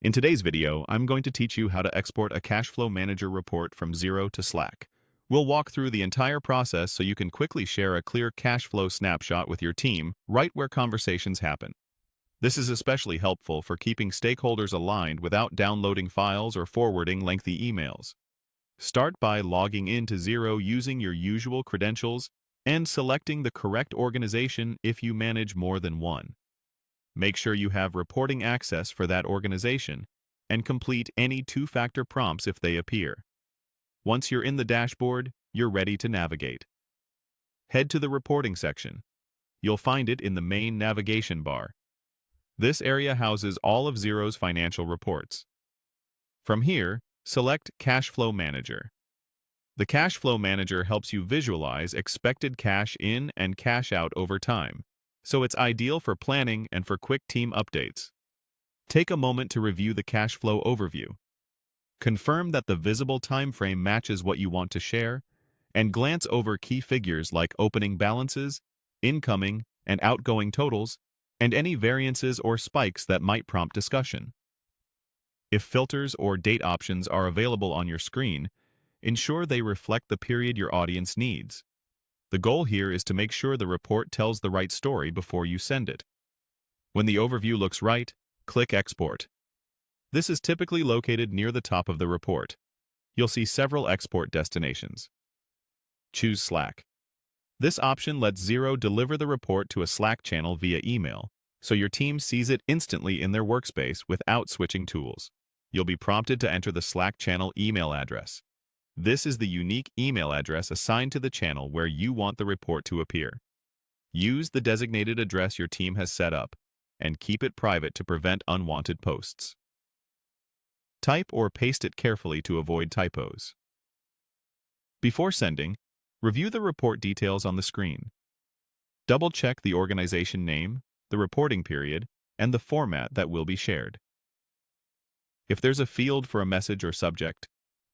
In today's video, I'm going to teach you how to export a cash flow manager report from Xero to Slack. We'll walk through the entire process so you can quickly share a clear cash flow snapshot with your team right where conversations happen. This is especially helpful for keeping stakeholders aligned without downloading files or forwarding lengthy emails. Start by logging into Xero using your usual credentials and selecting the correct organization if you manage more than one. Make sure you have reporting access for that organization and complete any two-factor prompts if they appear. Once you're in the dashboard, you're ready to navigate. Head to the reporting section. You'll find it in the main navigation bar. This area houses all of Xero's financial reports. From here, select Cash Flow Manager. The Cash Flow Manager helps you visualize expected cash in and cash out over time, so it's ideal for planning and for quick team updates. Take a moment to review the cash flow overview. Confirm that the visible time frame matches what you want to share, and glance over key figures like opening balances, incoming and outgoing totals, and any variances or spikes that might prompt discussion. If filters or date options are available on your screen, ensure they reflect the period your audience needs. The goal here is to make sure the report tells the right story before you send it. When the overview looks right, click Export. This is typically located near the top of the report. You'll see several export destinations. Choose Slack. This option lets Xero deliver the report to a Slack channel via email, so your team sees it instantly in their workspace without switching tools. You'll be prompted to enter the Slack channel email address. This is the unique email address assigned to the channel where you want the report to appear. Use the designated address your team has set up, and keep it private to prevent unwanted posts. Type or paste it carefully to avoid typos. Before sending, review the report details on the screen. Double-check the organization name, the reporting period, and the format that will be shared. If there's a field for a message or subject,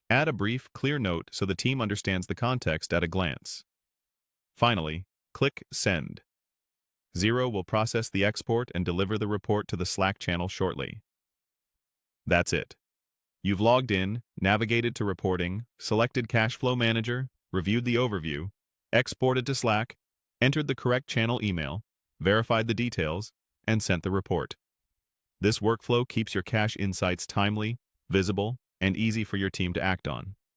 add a brief, clear note so the team understands the context at a glance. Finally, click Send. Xero will process the export and deliver the report to the Slack channel shortly. That's it. You've logged in, navigated to reporting, selected Cash Flow Manager, reviewed the overview, exported to Slack, entered the correct channel email, verified the details, and sent the report. This workflow keeps your cash insights timely, visible, and easy for your team to act on.